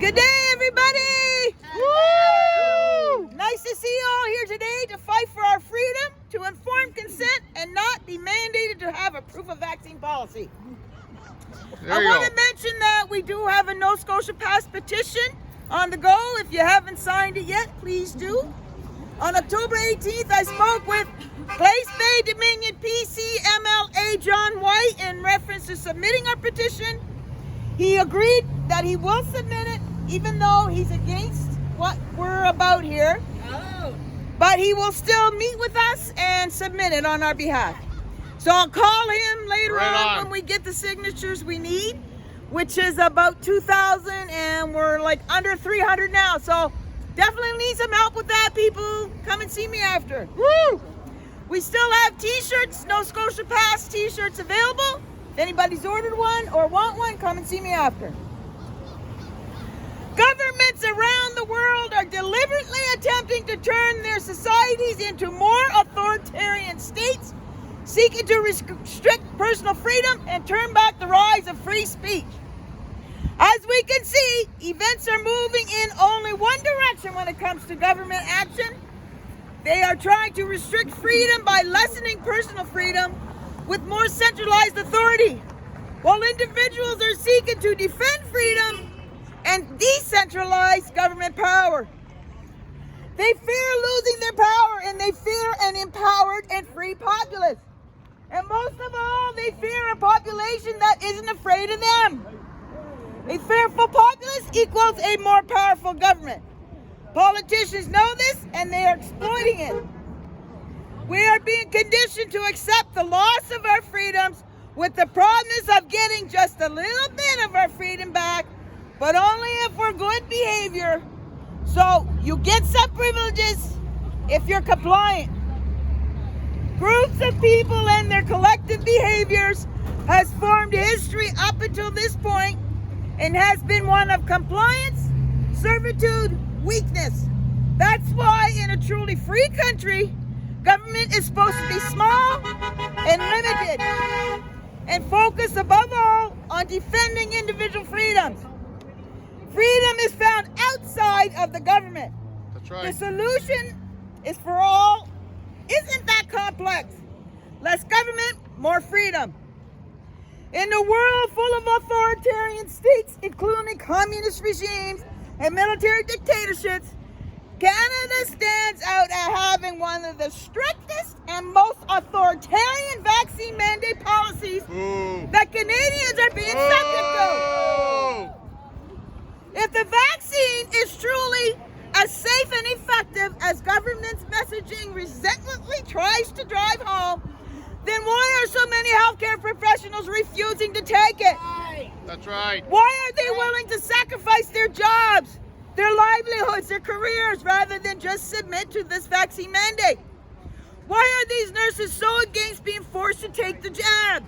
Good day, everybody! Woo! Nice to see you all here today to fight for our freedom, to informed consent, and not be mandated to have a proof of vaccine policy. I want to mention that we do have a No Scotia Pass petition on the go. If you haven't signed it yet, please do. On October 18th, I spoke with Place Bay Dominion PC MLA John White in reference to submitting our petition. He agreed that he will submit it, even though he's against what we're about here. Oh. But he will still meet with us and submit it on our behalf. So I'll call him later on when we get the signatures we need, which is about 2,000, and we're like under 300 now. So definitely need some help with that, people. Come and see me after. Woo! We still have t-shirts, No Scotia Pass t-shirts available. If anybody's ordered one or want one, come and see me after. Governments around the world are deliberately attempting to turn their societies into more authoritarian states, seeking to restrict personal freedom and turn back the rise of free speech. As we can see, events are moving in only one direction when it comes to government action. They are trying to restrict freedom by lessening personal freedom with more centralized authority, while individuals are seeking to defend freedom and decentralize government power. They fear losing their power, and they fear an empowered and free populace. And most of all, they fear a population that isn't afraid of them. A fearful populace equals a more powerful government. Politicians know this, and they are exploiting it. We are being conditioned to accept the loss of our freedoms with the promise of getting just a little bit of our freedom back, but only if we're good behavior. So you get some privileges if you're compliant. Groups of people and their collective behaviors has formed history up until this point and has been one of compliance, servitude, weakness. That's why in a truly free country, government is supposed to be small and limited and focus above all on defending individual freedoms. Freedom is found outside of the government. That's right. The solution is for all. Isn't that complex? Less government, more freedom. In a world full of authoritarian states, including communist regimes and military dictatorships, Canada stands out as having one of the strictest and most authoritarian vaccine mandate policies that Canadians are being subject to. If the vaccine is truly as safe and effective as government's messaging resentfully tries to drive home, then why are so many healthcare professionals refusing to take it? That's right. Why are they willing to sacrifice their jobs, their livelihoods, their careers, rather than just submit to this vaccine mandate? Why are these nurses so against being forced to take the jab?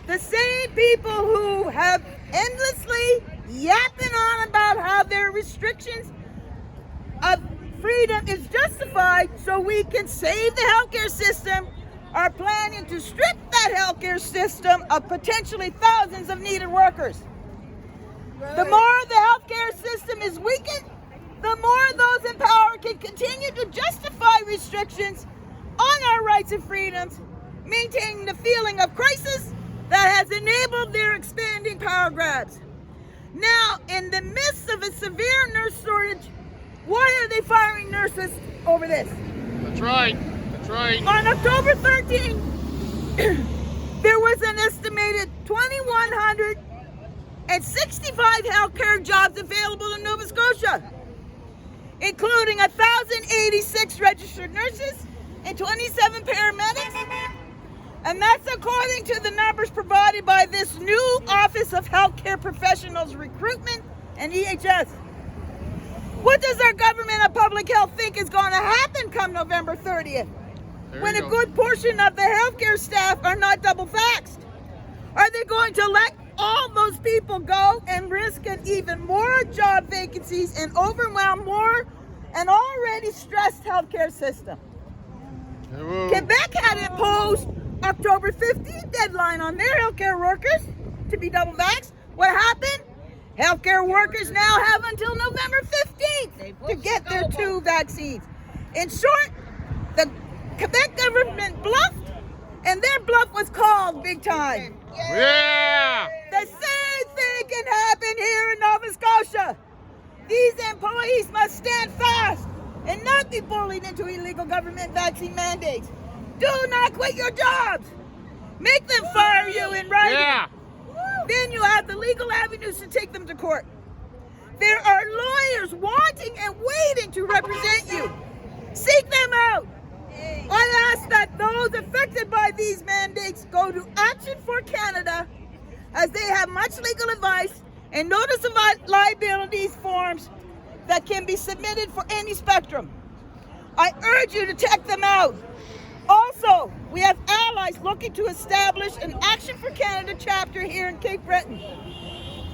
The same people who have endlessly yapping on about how their restrictions of freedom is justified so we can save the healthcare system are planning to strip that healthcare system of potentially thousands of needed workers. The more the healthcare system is weakened, the more those in power can continue to justify restrictions on our rights and freedoms, maintaining the feeling of crisis that has enabled their expanding power grabs. Now, in the midst of a severe nurse shortage, why are they firing nurses over this? That's right. That's right. On October 13th, there was an estimated 2,165 healthcare jobs available in Nova Scotia, including 1,086 registered nurses and 27 paramedics. And that's according to the numbers provided by this new Office of Healthcare Professionals Recruitment and EHS. What does our government of public health think is going to happen come November 30th? When a good portion of the healthcare staff are not double vaxxed? Are they going to let all those people go and risk an even more job vacancies and overwhelm more an already stressed healthcare system? Quebec had imposed October 15th deadline on their healthcare workers to be double vaxxed. What happened? Healthcare workers now have until November 15th to get their 2 vaccines. In short, the Quebec government bluffed, and their bluff was called big time. Yeah! The same thing can happen here in Nova Scotia. These employees must stand fast and not be bullied into illegal government vaccine mandates. Do not quit your jobs. Make them fire you in writing. Yeah! Then you have the legal avenues to take them to court. There are lawyers wanting and waiting to represent you. Seek them out. I ask that those affected by these mandates go to Action for Canada, as they have much legal advice and notice of liabilities forms that can be submitted for any spectrum. I urge you to check them out. Also, we have allies looking to establish an Action for Canada chapter here in Cape Breton.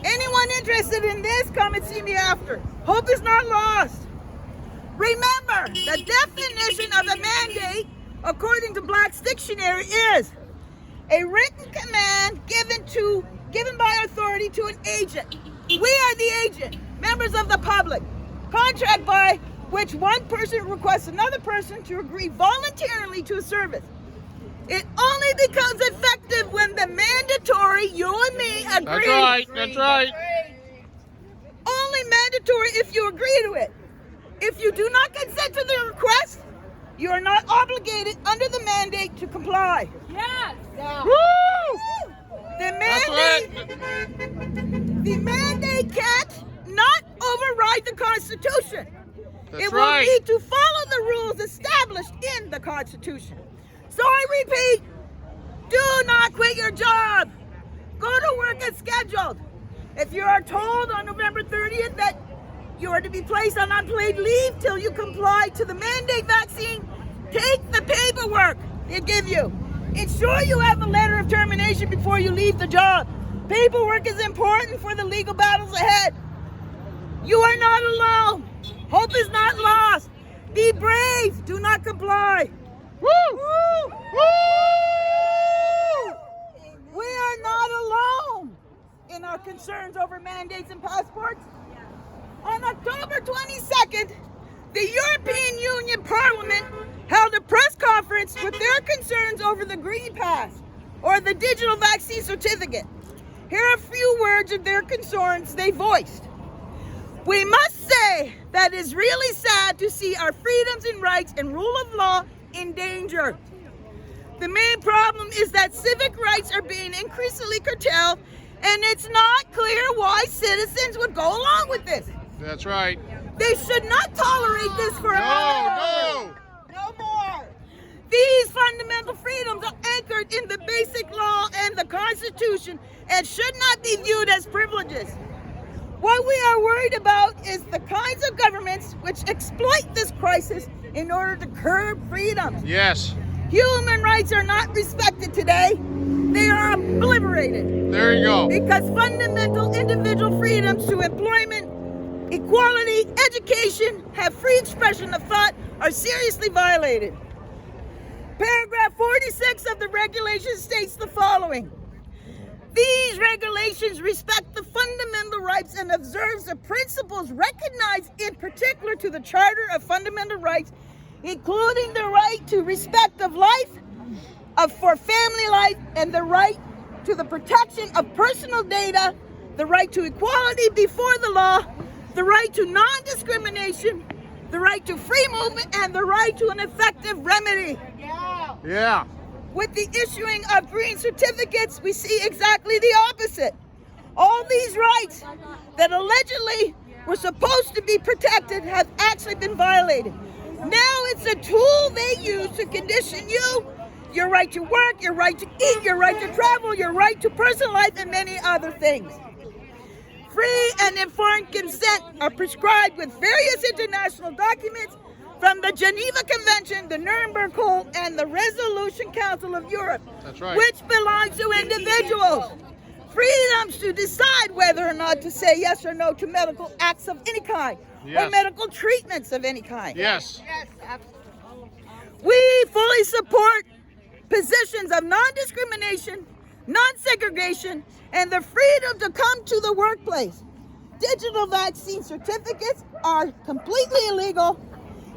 Anyone interested in this, come and see me after. Hope is not lost. Remember, the definition of a mandate, according to Black's dictionary, is a written command given by authority to an agent. We are the agent, members of the public. Contract by which one person requests another person to agree voluntarily to a service. It only becomes effective when the mandatory, you and me, agree. That's right, that's right. Only mandatory if you agree to it. If you do not consent to the request, you are not obligated under the mandate to comply. Yes. Woo! The mandate can't not override the Constitution. That's It will right. need to follow the rules established in the Constitution. So I repeat, do not quit your job. Go to work as scheduled. If you are told on November 30th that you are to be placed on unpaid leave till you comply to the mandate vaccine, take the paperwork they give you. Ensure you have a letter of termination before you leave the job. Paperwork is important for the legal battles ahead. You are not alone. Hope is not lost. Be brave. Do not comply. Woo! Woo! Woo! We are not alone in our concerns over mandates and passports. On October 22nd, the European Union Parliament held a press conference with their concerns over the Green Pass, or the digital vaccine certificate. Here are a few words of their concerns they voiced. We must say that it is really sad to see our freedoms and rights and rule of law in danger. The main problem is that civic rights are being increasingly curtailed, and it's not clear why citizens would go along with this. That's right. They should not tolerate this forever. No! No more. These fundamental freedoms are anchored in the basic law and the Constitution and should not be viewed as privileges. What we are worried about is the kinds of governments which exploit this crisis in order to curb freedoms. Yes. Human rights are not respected today. They are obliterated There you go. because fundamental individual freedoms to employment, equality, education, have free expression of thought are seriously violated. Paragraph 46 of the regulation states the following. These regulations respect the fundamental rights and observes the principles recognized in particular to the Charter of Fundamental Rights, including the right to respect of life, for family life, and the right to the protection of personal data, the right to equality before the law, the right to non-discrimination, the right to free movement, and the right to an effective remedy. Yeah. With the issuing of green certificates, we see exactly the opposite. All these rights that allegedly were supposed to be protected have actually been violated. Now it's a tool they use to condition you, your right to work, your right to eat, your right to travel, your right to personal life, and many other things. Free and informed consent are prescribed with various international documents from the Geneva Convention, the Nuremberg Code, and the Resolution Council of Europe, That's right. which belongs to individuals. Freedoms to decide whether or not to say yes or no to medical acts of any kind, or Yes. medical treatments of any kind. Yes. We fully support positions of non-discrimination, non-segregation, and the freedom to come to the workplace. digital vaccine certificates are completely illegal.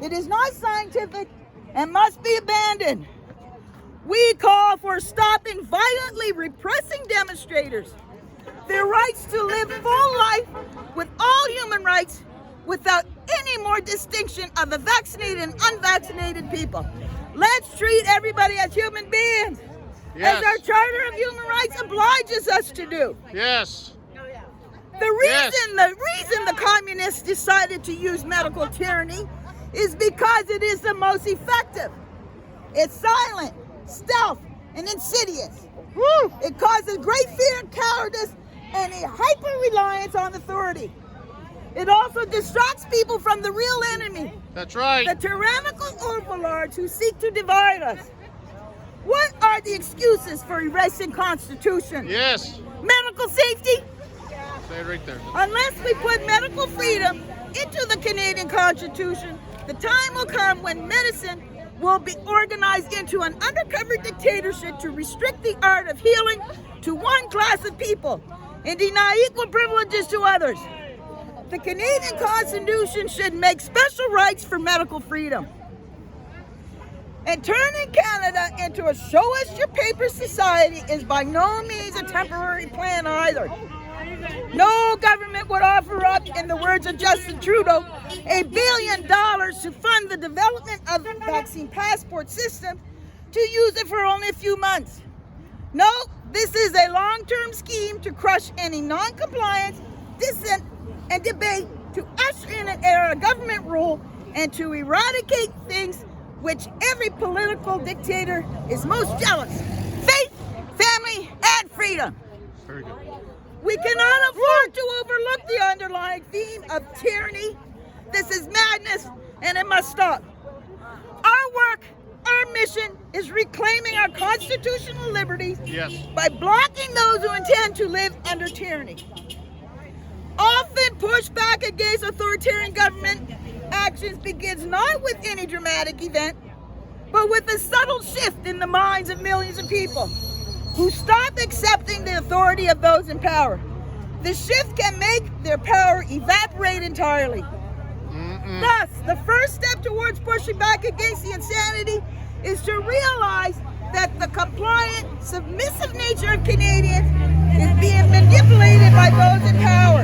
It is not scientific and must be abandoned. We call for stopping violently repressing demonstrators, their rights to live full life with all human rights without any more distinction of the vaccinated and unvaccinated people. Let's treat everybody as human beings, Yes. as our Charter of Human Rights obliges us to do. Yes. The reason the communists decided to use medical tyranny is because it is the most effective. It's silent, stealth, and insidious. Woo! It causes great fear and cowardice and a hyper-reliance on authority. It also distracts people from the real enemy, That's right. the tyrannical overlords who seek to divide us. What are the excuses for erasing Constitution? Yes. Medical safety? Say it right there. Unless we put medical freedom into the Canadian Constitution, the time will come when medicine will be organized into an undercover dictatorship to restrict the art of healing to one class of people and deny equal privileges to others. The Canadian Constitution should make special rights for medical freedom. And turning Canada into a show-us-your-paper society is by no means a temporary plan either. No government would offer up, in the words of Justin Trudeau, $1 billion to fund the development of the vaccine passport system to use it for only a few months. No, this is a long-term scheme to crush any non-compliance, dissent, and debate, to usher in an era of government rule, and to eradicate things which every political dictator is most jealous: faith, family, and freedom. Very good. We cannot afford to overlook the underlying theme of tyranny. This is madness, and it must stop. Our work, our mission, is reclaiming our constitutional liberties Yes. by blocking those who intend to live under tyranny. Often pushback against authoritarian government actions begins not with any dramatic event, but with a subtle shift in the minds of millions of people who stop accepting the authority of those in power. The shift can make their power evaporate entirely. Thus, the first step towards pushing back against the insanity is to realize that the compliant, submissive nature of Canadians is being manipulated by those in power.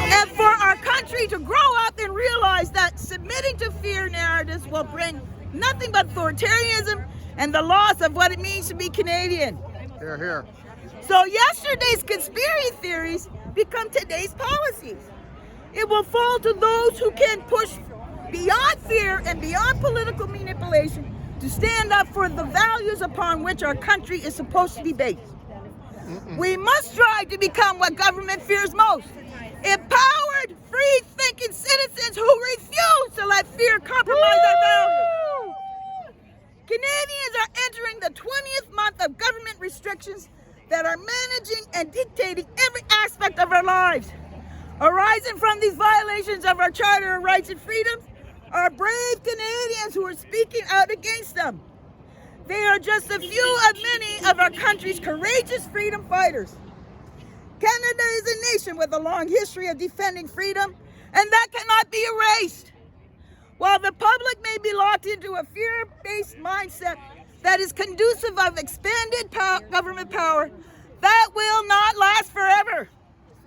And for our country to grow up and realize that submitting to fear narratives will bring nothing but authoritarianism and the loss of what it means to be Canadian. Here, here. So yesterday's conspiracy theories become today's policies. It will fall to those who can push beyond fear and beyond political manipulation to stand up for the values upon which our country is supposed to be based. We must strive to become what government fears most: empowered, free-thinking citizens who refuse to let fear compromise our values. Canadians are entering the 20th month of government restrictions that are managing and dictating every aspect of our lives. Arising from these violations of our Charter of Rights and Freedoms are brave Canadians who are speaking out against them. They are just a few of many of our country's courageous freedom fighters. Canada is a nation with a long history of defending freedom, and that cannot be erased. While the public may be locked into a fear-based mindset that is conducive of expanded government power, that will not last forever.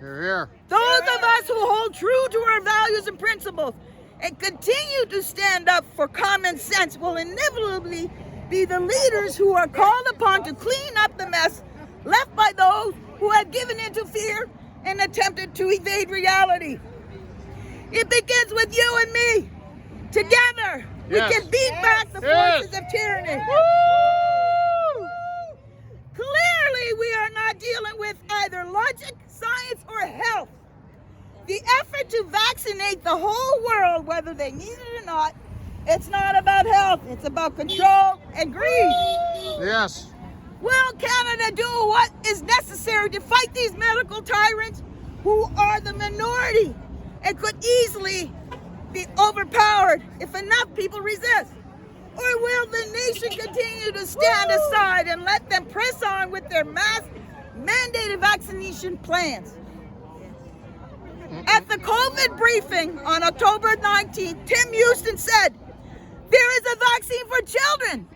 Here, here. Those of us who hold true to our values and principles and continue to stand up for common sense will inevitably be the leaders who are called upon to clean up the mess left by those who have given into fear and attempted to evade reality. It begins with you and me. Together, we Yes. can beat back the Yes. forces of tyranny. Woo! Clearly, we are not dealing with either logic, science, or health. The effort to vaccinate the whole world, whether they need it or not, it's not about health, it's about control and greed. Yes. Will Canada do what is necessary to fight these medical tyrants who are the minority and could easily be overpowered if enough people resist? Or will the nation continue to stand aside and let them press on with their mass mandated vaccination plans. At the COVID briefing on October 19th, Tim Houston said, there is a vaccine for children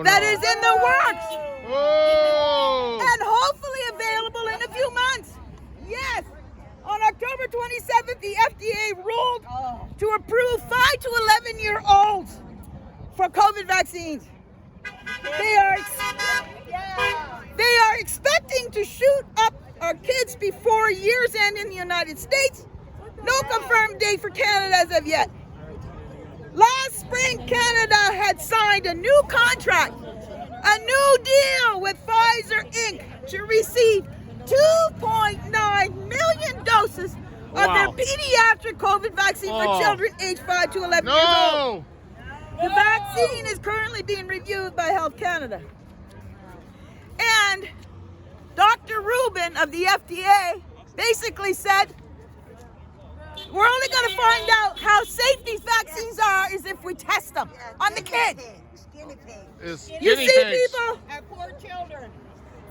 that is in the works and hopefully available in a few months. Yes, on October 27th, the FDA ruled to approve 5 to 11-year-olds for COVID vaccines. They are expecting to shoot up our kids before year's end in the United States. No confirmed date for Canada as of yet. Last spring, Canada had signed a new contract, a new deal with Pfizer Inc. to receive 2.9 million doses of their pediatric COVID vaccine for children aged 5 to 11 years old. The vaccine is currently being reviewed by Health Canada. And Dr. Rubin of the FDA basically said, we're only going to find out how safe these vaccines are is if we test them on the kids. You see, people? Our poor children.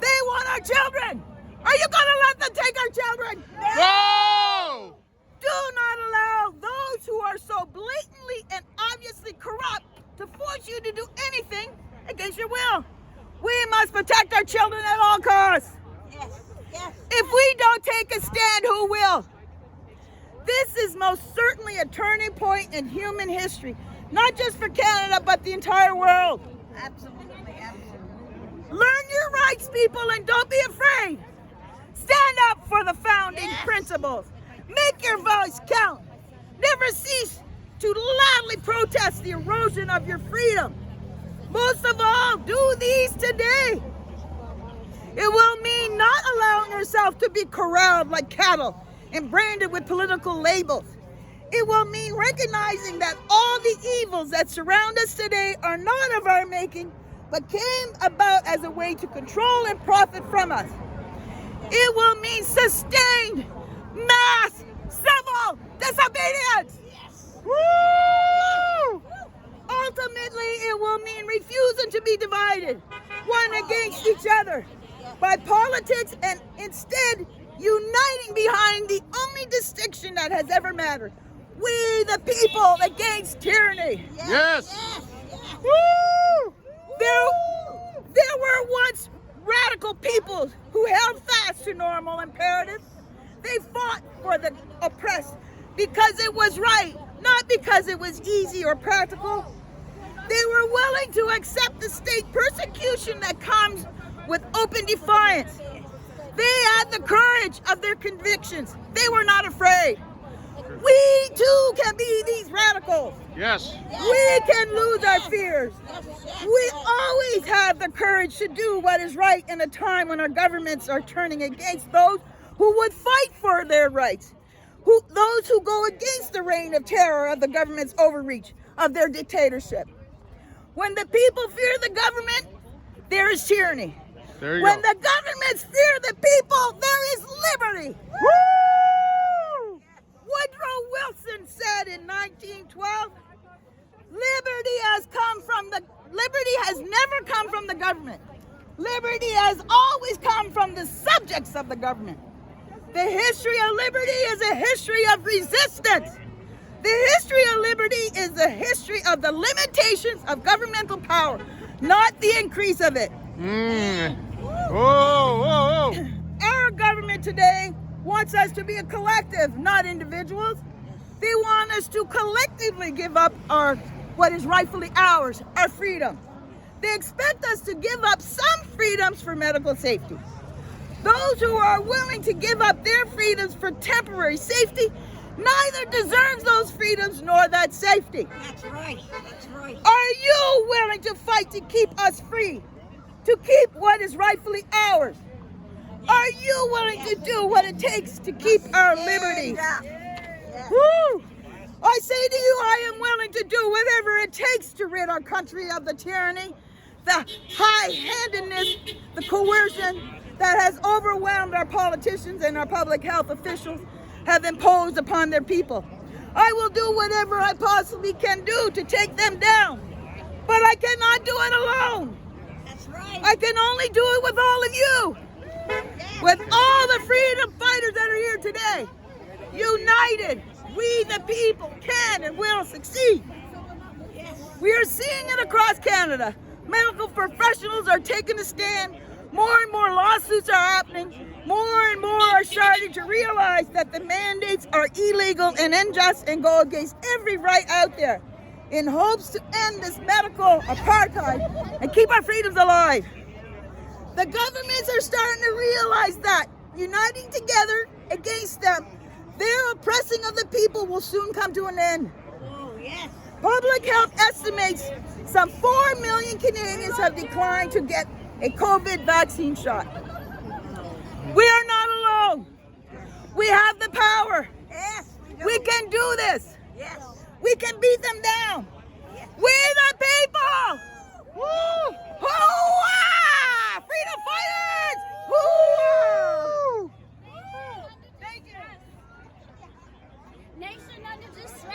They want our children. Are you going to let them take our children? No! Do not allow those who are so blatantly and obviously corrupt to force you to do anything against your will. We must protect our children at all costs. If we don't take a stand, who will? This is most certainly a turning point in human history, not just for Canada, but the entire world. Absolutely, absolutely. Learn your rights, people, and don't be afraid. Stand up for the founding principles. Make your voice count. Never cease to loudly protest the erosion of your freedom. Most of all, do these today. It will mean not allowing yourself to be corralled like cattle and branded with political labels. It will mean recognizing that all the evils that surround us today are not of our making, but came about as a way to control and profit from us. It will mean sustained mass civil disobedience. Woo! Ultimately, it will mean refusing to be divided, one against each other, by politics, and instead uniting behind the only distinction that has ever mattered. We the people against tyranny. Yes! Woo! There were once radical peoples who held fast to normal imperatives. They fought for the oppressed because it was right, not because it was easy or practical. They were willing to accept the state persecution that comes with open defiance. They had the courage of their convictions. They were not afraid. We too can be these radicals. Yes. We can lose our fears. We always have the courage to do what is right in a time when our governments are turning against those who would fight for their rights. Those who go against the reign of terror of the government's overreach, of their dictatorship. When the people fear the government, there is tyranny. When the governments fear the people, there is liberty. Woo! Woodrow Wilson said in 1912, liberty has never come from the government. Liberty has always come from the subjects of the government. The history of liberty is a history of resistance. The history of liberty is the history of the limitations of governmental power, not the increase of it. Our government today wants us to be a collective, not individuals. They want us to collectively give up what is rightfully ours, our freedom. They expect us to give up some freedoms for medical safety. Those who are willing to give up their freedoms for temporary safety neither deserves those freedoms nor that safety. That's right. That's right. Are you willing to fight to keep us free? To keep what is rightfully ours? Are you willing to do what it takes to keep our liberties? Woo! I say to you, I am willing to do whatever it takes to rid our country of the tyranny, the high-handedness, the coercion that has overwhelmed our politicians and our public health officials have imposed upon their people. I will do whatever I possibly can do to take them down, but I cannot do it alone. That's right. I can only do it with all of you. with all the freedom fighters that are here today. United, we the people can and will succeed. We are seeing it across Canada. Medical professionals are taking a stand. More and more lawsuits are happening. More and more are starting to realize that the mandates are illegal and unjust and go against every right out there in hopes to end this medical apartheid and keep our freedoms alive. The governments are starting to realize that uniting together against them, their oppressing of the people will soon come to an end. Oh, yes. Public health estimates some 4 million Canadians have declined to get a COVID vaccine shot. We are not alone. We have the power. Yes. We can do this. Yes. We can beat them down. Yes. We the people. Woo! Hoo-ah! Freedom fighters! Woo! Thank you. Nation under distress.